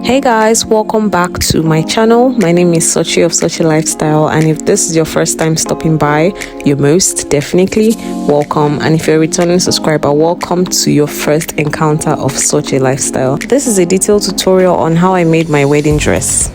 Hey guys, welcome back to my channel. My name is Sochi of Sochi Lifestyle, and if this is your first time stopping by, you're most definitely welcome. And if you're a returning subscriber, welcome to your first encounter of Sochi Lifestyle. This is a detailed tutorial on how I made my wedding dress.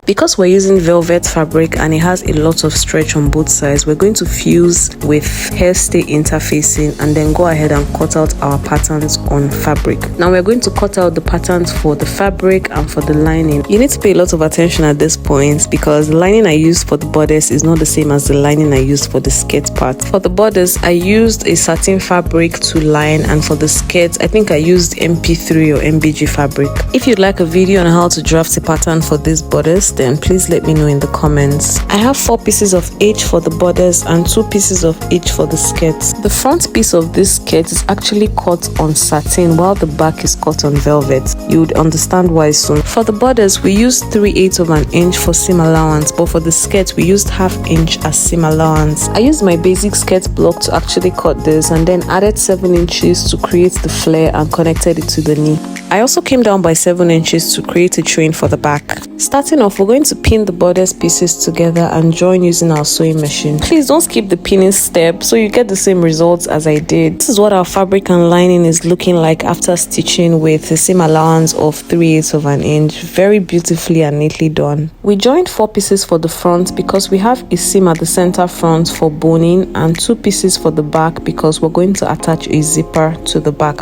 Because we're using velvet fabric and it has a lot of stretch on both sides, we're going to fuse with hairstay interfacing and then go ahead and cut out our patterns on fabric. Now we're going to cut out the patterns for the fabric and for the lining. You need to pay a lot of attention at this point because the lining I used for the bodice is not the same as the lining I used for the skirt part. For the bodice, I used a satin fabric to line, and for the skirt, I think I used MP3 or MBG fabric. If you'd like a video on how to draft a pattern for this bodice, then please let me know in the comments. I have 4 pieces of each for the bodice and 2 pieces of each for the skirt. The front piece of this skirt is actually cut on satin while the back is cut on velvet. You would understand why soon. For the bodice, we used 3/8 of an inch for seam allowance, but for the skirt, we used 1/2 inch as seam allowance. I used my basic skirt block to actually cut this and then added 7 inches to create the flare and connected it to the knee. I also came down by 7 inches to create a train for the back. Starting off, we're going to pin the bodice pieces together and join using our sewing machine. Please don't skip the pinning step so you get the same results as I did. This is what our fabric and lining is looking like after stitching with the seam allowance of 3/8 of an inch. Very beautifully and neatly done. We joined 4 pieces for the front because we have a seam at the center front for boning and 2 pieces for the back because we're going to attach a zipper to the back.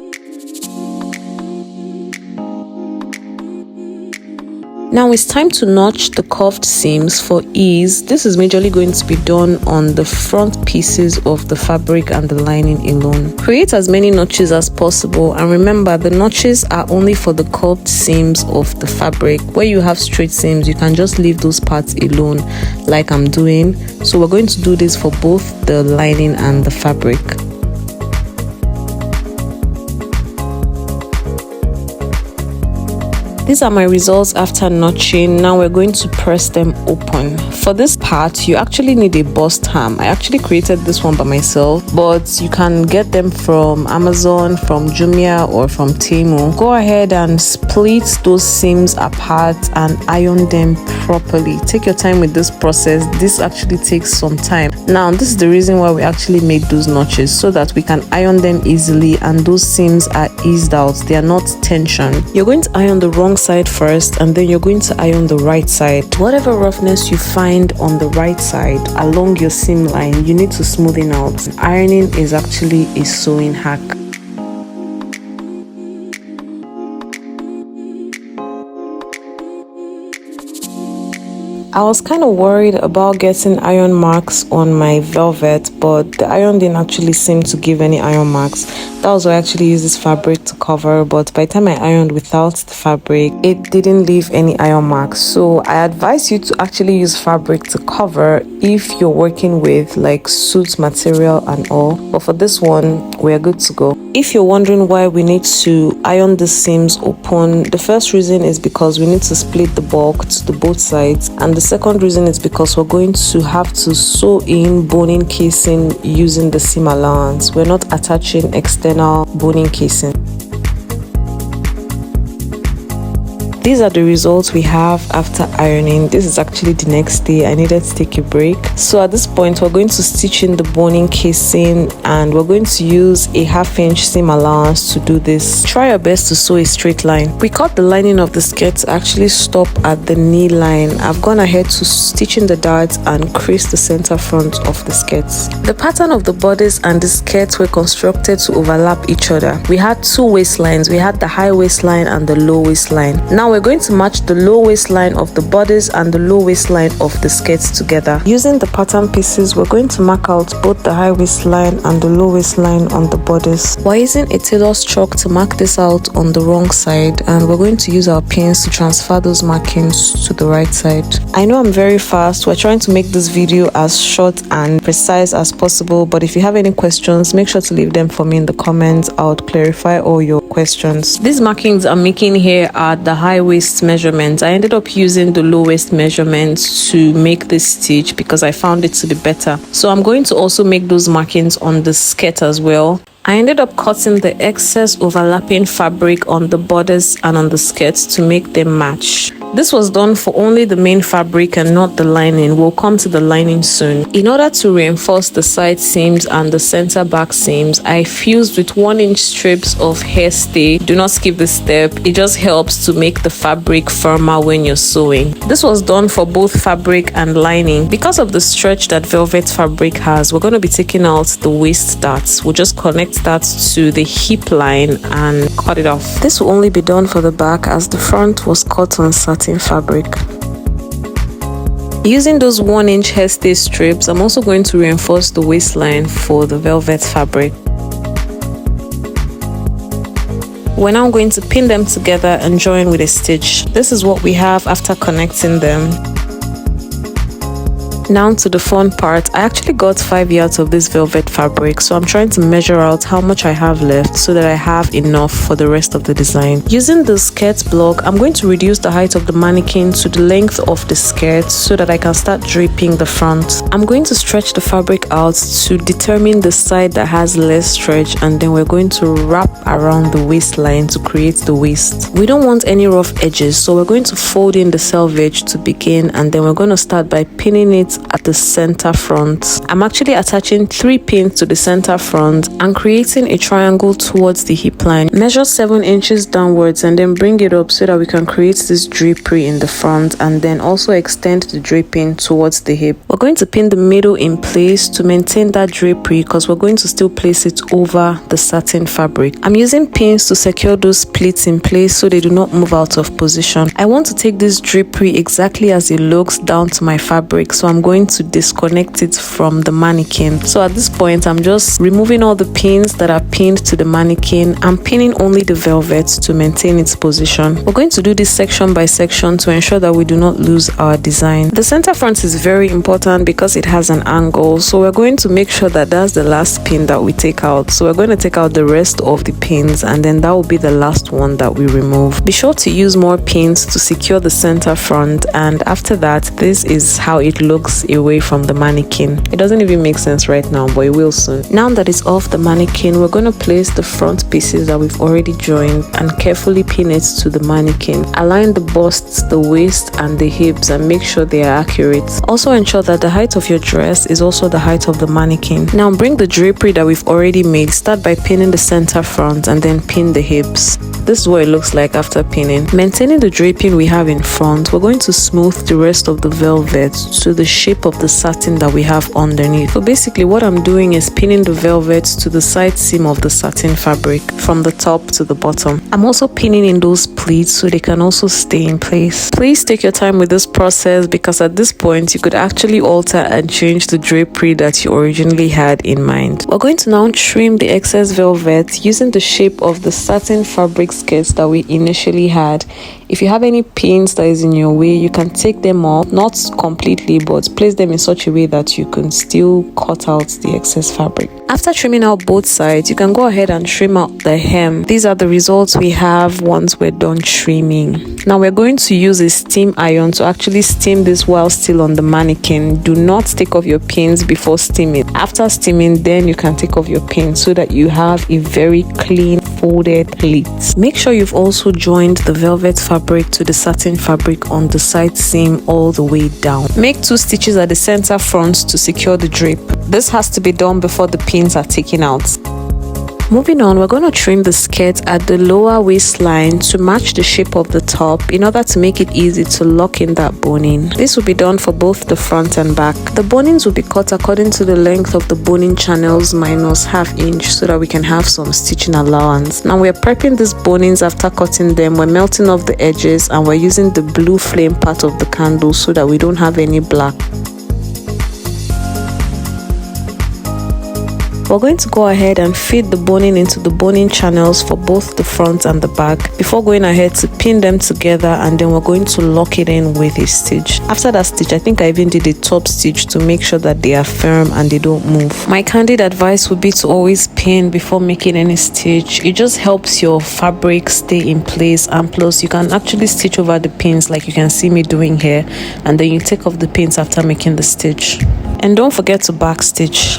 Now it's time to notch the curved seams for ease. This is majorly going to be done on the front pieces of the fabric and the lining alone. Create as many notches as possible, and remember the notches are only for the curved seams of the fabric. Where you have straight seams, you can just leave those parts alone like I'm doing. So we're going to do this for both the lining and the fabric. These are my results after notching. Now we're going to press them open. For this part, you actually need a bust ham. I actually created this one by myself, but you can get them from Amazon, from Jumia, or from Temu. Go ahead and split those seams apart and iron them properly. Take your time with this process. This actually takes some time. Now, this is the reason why we actually made those notches, so that we can iron them easily and those seams are eased out. They are not tension. You're going to iron the wrong side first and then you're going to iron the right side. Whatever roughness you find on the right side along your seam line, you need to smoothen out. Ironing is actually a sewing hack. I was kind of worried about getting iron marks on my velvet, but the iron didn't actually seem to give any iron marks. That was why I actually used this fabric to cover, but by the time I ironed without the fabric, it didn't leave any iron marks. So I advise you to actually use fabric to cover if you're working with like suit material and all, but for this one, we're good to go. If you're wondering why we need to iron the seams open, the first reason is because we need to split the bulk to the both sides, and the second reason is because we're going to have to sew in boning casing using the seam allowance. We're not attaching external boning casing. These are the results we have after ironing. This is actually the next day. I needed to take a break. So at this point, we're going to stitch in the boning casing and we're going to use a 1/2 inch seam allowance to do this. Try your best to sew a straight line. We cut the lining of the skirt to actually stop at the knee line. I've gone ahead to stitch in the darts and crease the center front of the skirts. The pattern of the bodice and the skirts were constructed to overlap each other. We had 2 waistlines. We had the high waistline and the low waistline. Now we're going to match the low waistline of the bodice and the low waistline of the skirts together. Using the pattern pieces, we're going to mark out both the high waistline and the low waistline on the bodice. We're using a tailor's chalk to mark this out on the wrong side, and we're going to use our pins to transfer those markings to the right side. I know I'm very fast. We're trying to make this video as short and precise as possible, but if you have any questions, make sure to leave them for me in the comments. I would clarify all your questions. These markings I'm making here are the high waist measurement. I ended up using the low waist measurement to make this stitch because I found it to be better. So I'm going to also make those markings on the skirt as well. I ended up cutting the excess overlapping fabric on the borders and on the skirts to make them match. This was done for only the main fabric and not the lining. We'll come to the lining soon. In order to reinforce the side seams and the center back seams, I fused with 1-inch strips of hairstay. Do not skip this step. It just helps to make the fabric firmer when you're sewing. This was done for both fabric and lining. Because of the stretch that velvet fabric has, we're going to be taking out the waist darts. We'll just connect that to the hip line and cut it off. This will only be done for the back as the front was cut on satin fabric. Using those 1-inch hairstay strips, I'm also going to reinforce the waistline for the velvet fabric. We're now going to pin them together and join with a stitch. This is what we have after connecting them. Now to the fun part. I actually got 5 yards of this velvet fabric, so I'm trying to measure out how much I have left so that I have enough for the rest of the design. Using the skirt block, I'm going to reduce the height of the mannequin to the length of the skirt so that I can start draping the front. I'm going to stretch the fabric out to determine the side that has less stretch, and then we're going to wrap around the waistline to create the waist. We don't want any rough edges, so we're going to fold in the selvage to begin, and then we're going to start by pinning it at the center front. I'm actually attaching 3 pins to the center front and creating a triangle towards the hip line. Measure 7 inches downwards and then bring it up so that we can create this drapery in the front, and then also extend the draping towards the hip. We're going to pin the middle in place to maintain that drapery because we're going to still place it over the satin fabric. I'm using pins to secure those pleats in place so they do not move out of position. I want to take this drapery exactly as it looks down to my fabric, so I'm going to disconnect it from the mannequin. So at this point, I'm just removing all the pins that are pinned to the mannequin. I'm pinning only the velvet to maintain its position. We're going to do this section by section to ensure that we do not lose our design. The center front is very important because it has an angle, so we're going to make sure that that's the last pin that we take out. So we're going to take out the rest of the pins, and then that will be the last one that we remove. Be sure to use more pins to secure the center front, and after that, this is how it looks away from the mannequin. It doesn't even make sense right now, but it will soon. Now that it's off the mannequin, we're going to place the front pieces that we've already joined and carefully pin it to the mannequin. Align the busts, the waist and the hips and make sure they are accurate. Also ensure that the height of your dress is also the height of the mannequin. Now bring the drapery that we've already made. Start by pinning the center front and then pin the hips. This is what it looks like after pinning. Maintaining the draping we have in front, we're going to smooth the rest of the velvet to the shape of the satin that we have underneath. So basically what I'm doing is pinning the velvet to the side seam of the satin fabric from the top to the bottom. I'm also pinning in those pleats so they can also stay in place. Please take your time with this process because at this point you could actually alter and change the drapery that you originally had in mind. We're going to now trim the excess velvet using the shape of the satin fabric skirts that we initially had. If you have any pins that is in your way, you can take them off, not completely, but place them in such a way that you can still cut out the excess fabric. After trimming out both sides, you can go ahead and trim out the hem. These are the results we have once we're done trimming. Now we're going to use a steam iron to actually steam this while still on the mannequin. Do not take off your pins before steaming. After steaming, then you can take off your pins so that you have a very clean folded pleat. Make sure you've also joined the velvet fabric to the satin fabric on the side seam all the way down. Make 2 stitches at the center front to secure the drape. This has to be done before the pins are taken out. Moving on, we're going to trim the skirt at the lower waistline to match the shape of the top in order to make it easy to lock in that boning. This will be done for both the front and back. The bonings will be cut according to the length of the boning channels minus ½ inch so that we can have some stitching allowance. Now we're prepping these bonings after cutting them. We're melting off the edges and we're using the blue flame part of the candle so that we don't have any black. We're going to go ahead and feed the boning into the boning channels for both the front and the back before going ahead to pin them together, and then we're going to lock it in with a stitch. After that stitch, I think I even did a top stitch to make sure that they are firm and they don't move. My candid advice would be to always pin before making any stitch. It just helps your fabric stay in place, and plus you can actually stitch over the pins like you can see me doing here, and then you take off the pins after making the stitch. And don't forget to back stitch.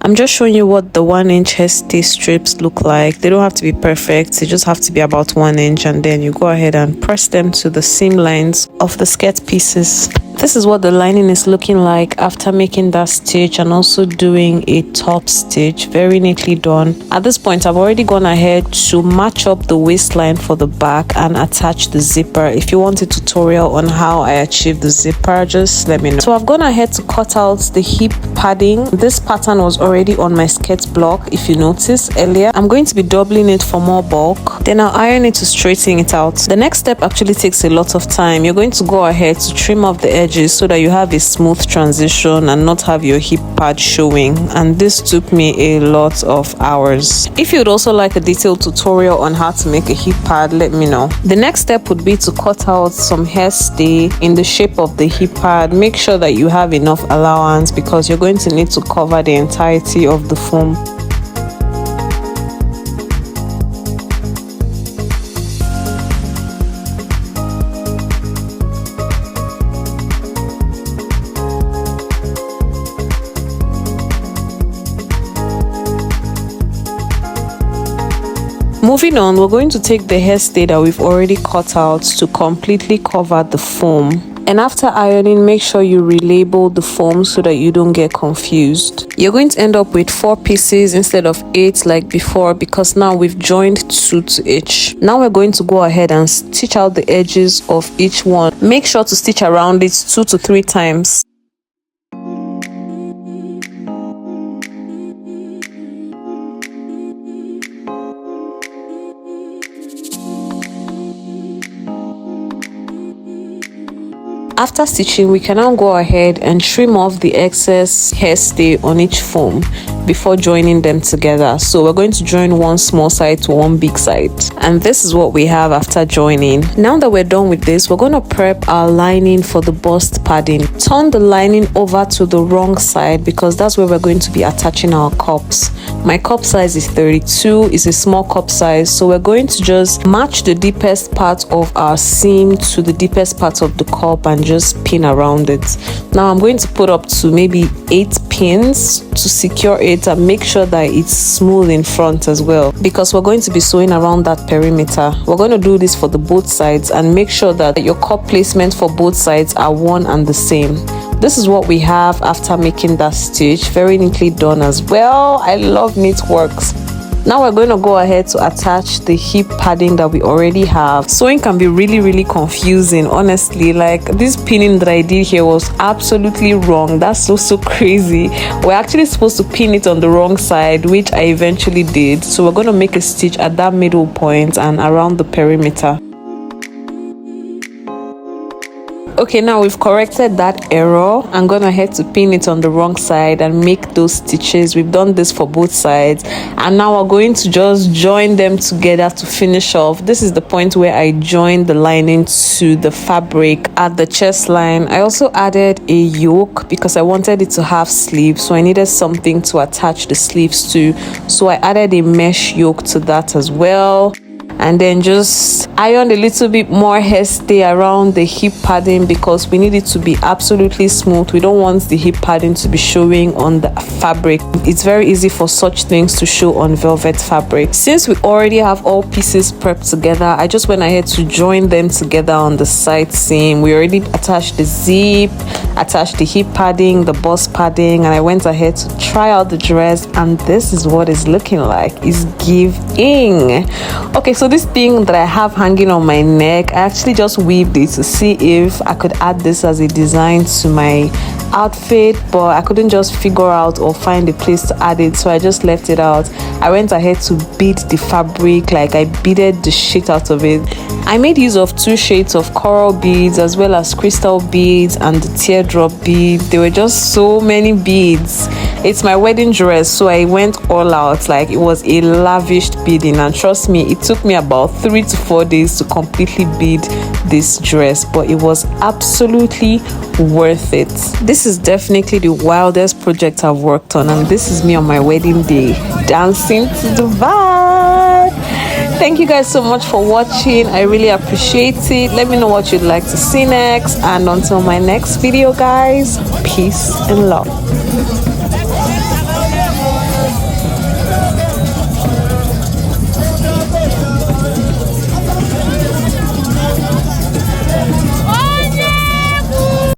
I'm just showing you what the 1-inch hairstay strips look like. They don't have to be perfect, they just have to be about 1 inch, and then you go ahead and press them to the seam lines of the skirt pieces. This is what the lining is looking like after making that stitch and also doing a top stitch. Very neatly done. At this point, I've already gone ahead to match up the waistline for the back and attach the zipper. If you want a tutorial on how I achieved the zipper, just let me know. So I've gone ahead to cut out the hip padding. This pattern was already on my skirt block, if you noticed earlier. I'm going to be doubling it for more bulk. Then I'll iron it to straighten it out. The next step actually takes a lot of time. You're going to go ahead to trim off the edges so that you have a smooth transition and not have your hip pad showing, and this took me a lot of hours. If you'd also like a detailed tutorial on how to make a hip pad, let me know. The next step would be to cut out some hairstay in the shape of the hip pad. Make sure that you have enough allowance because you're going to need to cover the entirety of the foam. Moving on, we're going to take the hairstay that we've already cut out to completely cover the foam. And after ironing, make sure you relabel the foam so that you don't get confused. You're going to end up with 4 pieces instead of 8 like before, because now we've joined 2 to each. Now we're going to go ahead and stitch out the edges of each one. Make sure to stitch around it 2 to 3 times. After stitching, we can now go ahead and trim off the excess hairstay on each foam before joining them together. So we're going to join one small side to one big side, and this is what we have after joining. Now that we're done with this, we're going to prep our lining for the bust padding. Turn the lining over to the wrong side because that's where we're going to be attaching our cups. My cup size is 32, is a small cup size, so we're going to just match the deepest part of our seam to the deepest part of the cup and just pin around it. Now I'm going to put up to maybe 8 pins to secure it and make sure that it's smooth in front as well, because we're going to be sewing around that perimeter. We're going to do this for the both sides and make sure that your cup placement for both sides are one and the same. This is what we have after making that stitch. Very neatly done as well. I love neat works. Now we're going to go ahead to attach the hip padding that we already have. Sewing can be really confusing, honestly. Like, this pinning that I did here was absolutely wrong. That's so crazy. We're actually supposed to pin it on the wrong side, which I eventually did. So we're going to make a stitch at that middle point and around the perimeter. Okay, now we've corrected that error. I'm gonna head to pin it on the wrong side and make those stitches. We've done this for both sides, and now we're going to just join them together to finish off. This is the point where I joined the lining to the fabric at the chest line. I also added a yoke because I wanted it to have sleeves, so I needed something to attach the sleeves to, so I added a mesh yoke to that as well. And then just iron a little bit more hairstay around the hip padding because we need it to be absolutely smooth. We don't want the hip padding to be showing on the fabric. It's very easy for such things to show on velvet fabric. Since we already have all pieces prepped together, I just went ahead to join them together on the side seam. We already attached the zip, attached the hip padding, the bust padding, and I went ahead to try out the dress, and this is what it's looking like. It's giving. Okay, so So this thing that I have hanging on my neck, I actually just weaved it to see if I could add this as a design to my outfit, but I couldn't just figure out or find a place to add it, so I just left it out. I went ahead to bead the fabric, like I beaded the shit out of it. I made use of 2 shades of coral beads as well as crystal beads and the teardrop bead. There were just so many beads. It's my wedding dress, so I went all out. Like, it was a lavished beading, and trust me, it took me about 3 to 4 days to completely bead this dress, but it was absolutely worth it. This is definitely the wildest project I've worked on, and this is me on my wedding day dancing to the vibe. Thank you guys so much for watching. I really appreciate it. Let me know what you'd like to see next, and until my next video, guys, peace and love.